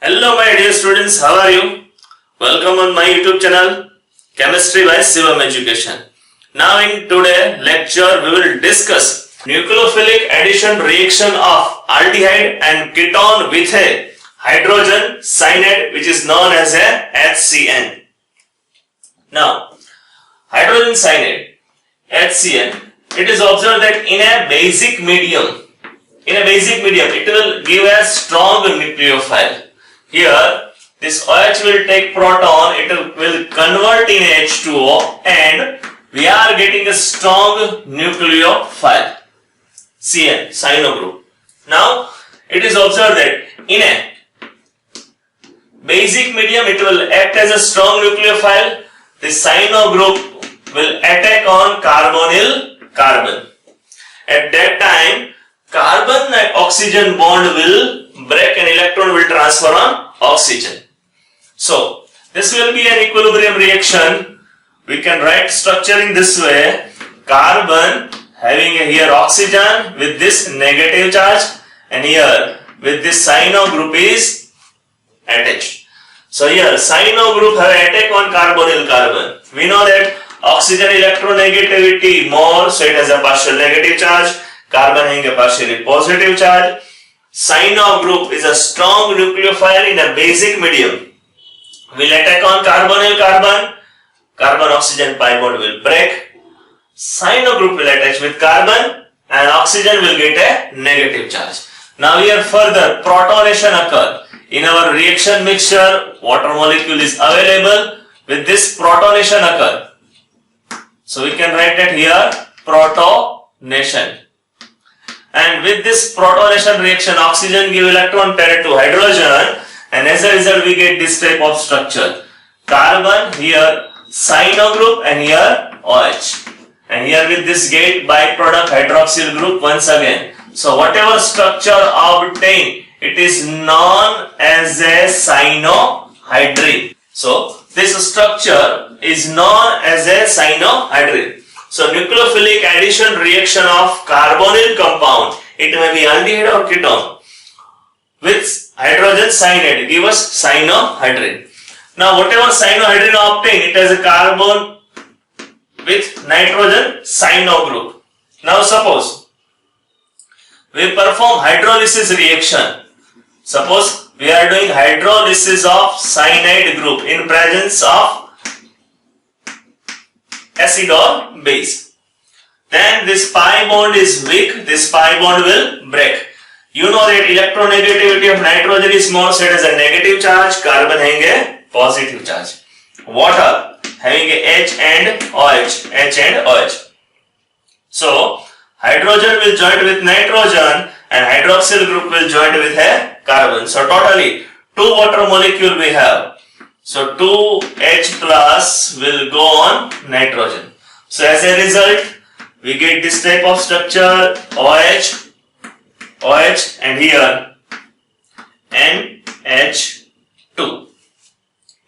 Hello my dear students, how are you? Welcome on my YouTube channel Chemistry by Shivam Education. Now in today's lecture we will discuss nucleophilic addition reaction of aldehyde and ketone with a hydrogen cyanide which is known as a HCN. Now hydrogen cyanide HCN, it is observed that in a basic medium it will give a strong nucleophile. Here this OH will take proton, it will convert in H2O and we are getting a strong nucleophile CN, cyano group. Now it is observed that in a basic medium it will act as a strong nucleophile. The cyano group will attack on carbonyl carbon. At that time carbon and oxygen bond will break and electron will transfer on oxygen. So this will be an equilibrium reaction. We can write structure in this way: carbon having here oxygen with this negative charge and here with this cyano group is attached. So here cyano group have attack on carbonyl carbon. We know that oxygen electronegativity more, so it has a partial negative charge. Carbon having a partially positive charge. Cyano group is a strong nucleophile in a basic medium. Will attack on carbonyl carbon. Carbon oxygen pi bond will break. Cyano group will attach with carbon and oxygen will get a negative charge. Now here further protonation occur. In our reaction mixture water molecule is available. With this protonation occur. So we can write that here protonation. And with this protonation reaction oxygen give electron pair to hydrogen and as a result we get this type of structure. Carbon here cyano group and here OH. And here with this get byproduct hydroxyl group once again. So whatever structure obtained, it is known as a cyanohydrine. So this structure is known as a cyanohydrine. So nucleophilic addition reaction of carbonyl compound, it may be aldehyde or ketone, with hydrogen cyanide give us cyanohydrine. Now whatever cyanohydrine obtained, it has a carbon with nitrogen cyano group. Now suppose we perform hydrolysis reaction. Suppose we are doing hydrolysis of cyanide group in presence of acid or base. Then this pi bond is weak, this pi bond will break. You know that electronegativity of nitrogen is more, so it has a negative charge, carbon having a positive charge. Water having a H and OH. So hydrogen will join with nitrogen and hydroxyl group will join with a carbon. So totally 2 water molecule we have. So 2H plus will go on nitrogen. So as a result, we get this type of structure OH and here NH2.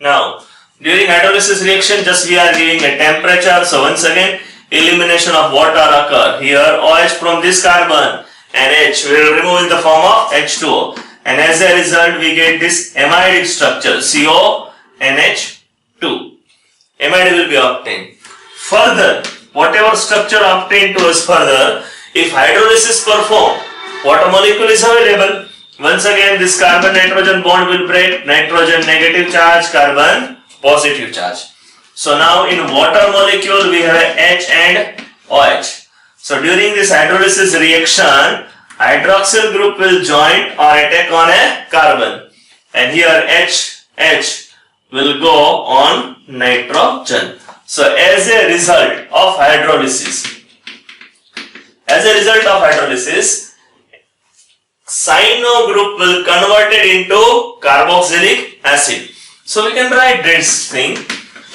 Now during hydrolysis reaction just we are giving a temperature. So once again elimination of water occur. Here OH from this carbon and H will remove in the form of H2O. And as a result we get this amidic structure CONH2. Amide will be obtained. Further, whatever structure obtained to us further, if hydrolysis performed, water molecule is available. Once again this carbon nitrogen bond will break, nitrogen negative charge, carbon positive charge. So now in water molecule we have H and OH. So during this hydrolysis reaction, hydroxyl group will join or attack on a carbon. And here H will go on nitrogen. So as a result of hydrolysis, cyano group will convert it into carboxylic acid. So we can write this thing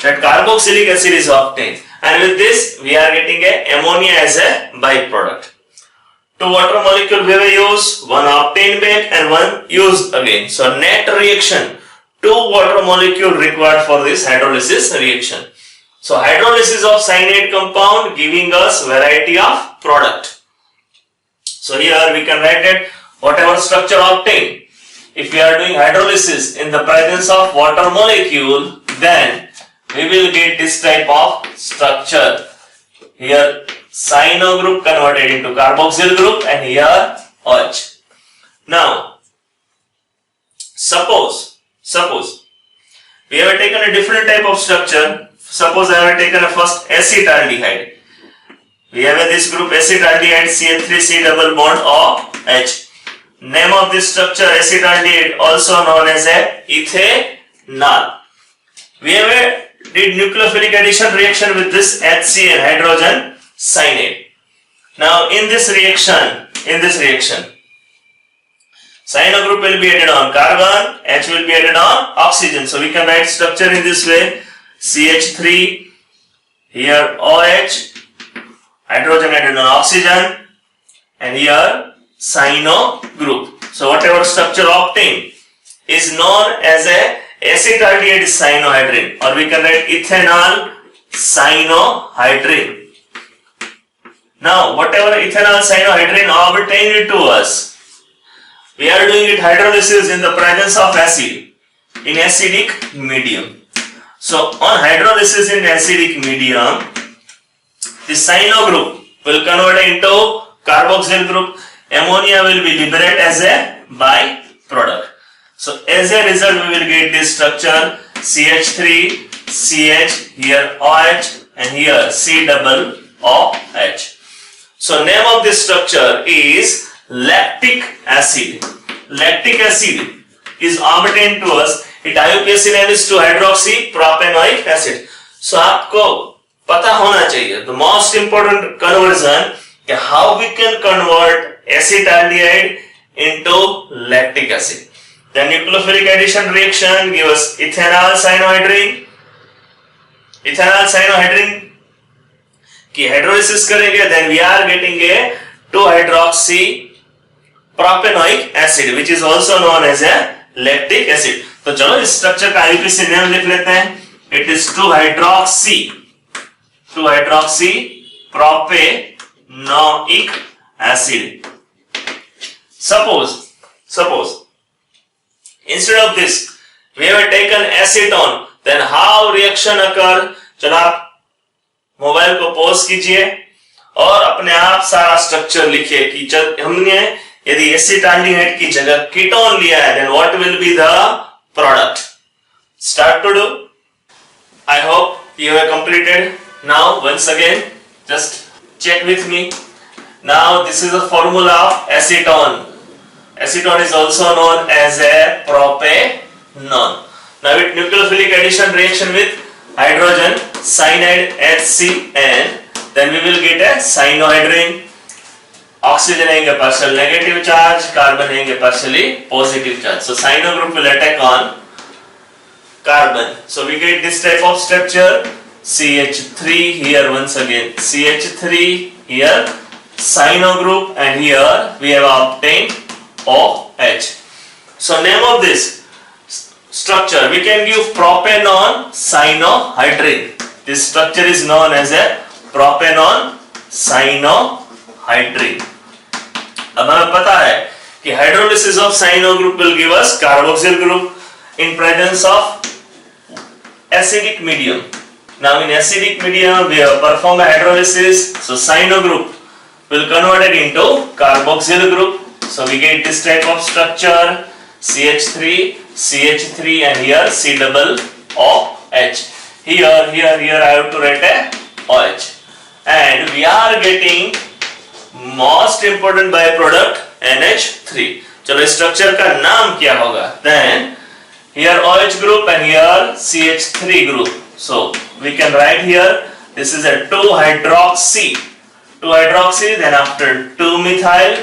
that carboxylic acid is obtained, and with this we are getting a ammonia as a byproduct. 2 water molecule we will use, one obtained back and one used again. So net reaction 2 water molecule required for this hydrolysis reaction. So hydrolysis of cyanide compound giving us variety of product. So here we can write that whatever structure obtained, if we are doing hydrolysis in the presence of water molecule, then we will get this type of structure. Here cyano group converted into carboxyl group, and here OH. Now suppose we have taken a different type of structure. Suppose I have taken a first acetaldehyde. We have this group acetaldehyde CH3C double bond OH. Name of this structure acetaldehyde, also known as a ethanol. We have did nucleophilic addition reaction with this HCl, hydrogen cyanide. Now in this reaction, cyano group will be added on carbon, H will be added on oxygen. So we can write structure in this way: CH3, here OH, hydrogen added on oxygen, and here cyano group. So whatever structure obtained is known as a acetaldehyde cyanohydrin, or we can write ethanol cyanohydrin. Now whatever ethanol cyanohydrin obtained to us, we are doing it hydrolysis in the presence of acid in acidic medium. So on hydrolysis in acidic medium, the cyano group will convert into carboxyl group. Ammonia will be liberated as a byproduct. So as a result, we will get this structure CH3, CH, here OH, and here C double OH. So name of this structure is lactic acid. Lactic acid is obtained to us. It IUPAC name is 2-hydroxypropanoic acid. So आपको पता होना चाहिए the most important conversion, how we can convert acetaldehyde into lactic acid. The nucleophilic addition reaction gives us ethanol cyanohydrin. Ethanol cyanohydrin की hydrolysis करेंगे, then we are getting a 2-hydroxypropanoic acid, which is also known as a lactic acid. तो चलो इस structure का IUPAC नाम लिख लेते हैं. It is 2-hydroxypropanoic acid. Suppose instead of this we have taken acetone, then how reaction occur? चलो आप मोबाइल को पॉज कीजिए और अपने आप सारा स्ट्रक्चर लिखिए कि हमने यदि एसिटाल्डिहाइड की जगह कीटोन लिया है, then what will be the product? Start to do. I hope you have completed. Now once again just check with me. Now this is the formula of acetone. Acetone is also known as a propanone. Now with nucleophilic addition reaction with hydrogen cyanide HCN, then we will get a cyanohydrin. Oxygen हैंगे partial negative charge, carbon हैंगे partially positive charge. So cyano group will attack on carbon. So we get this type of structure: CH3 here once again, CH3 here cyano group, and here we have obtained OH. So name of this structure we can give propanone cyanohydrin. This structure is known as a propanone cyanohydrin. अब हमें पता है कि hydrolysis of cyano group will give us carboxyl group in presence of acidic medium. Now in acidic medium we have performed hydrolysis, so cyano group will convert it into carboxyl group. So we get this type of structure: CH3, CH3, and here C double OH. Here I have to write a OH, and we are getting most important byproduct NH3. चलो structure का नाम क्या होगा? Then here OH group and here CH3 group. So we can write here this is a 2-hydroxy. 2-hydroxy, then after 2-methyl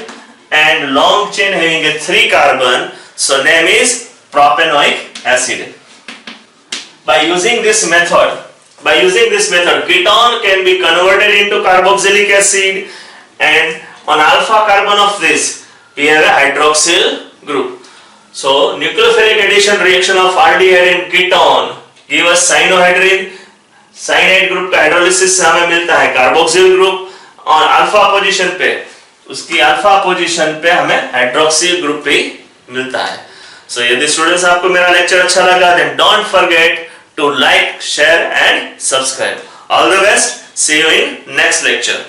and long chain having a 3 carbon. So name is propanoic acid. By using this method, ketone can be converted into carboxylic acid, and on alpha carbon of this we have a hydroxyl group. So nucleophilic addition reaction of aldehyde and ketone give us cyanohydrin. Cyanide group का hydrolysis से हमें मिलता है carboxyl group, और alpha position पे हमें hydroxyl group भी मिलता है. So यदि स्टूडेंट्स आपको मेरा लेक्चर अच्छा लगा, then don't forget to like, share and subscribe. All the best. See you in next lecture.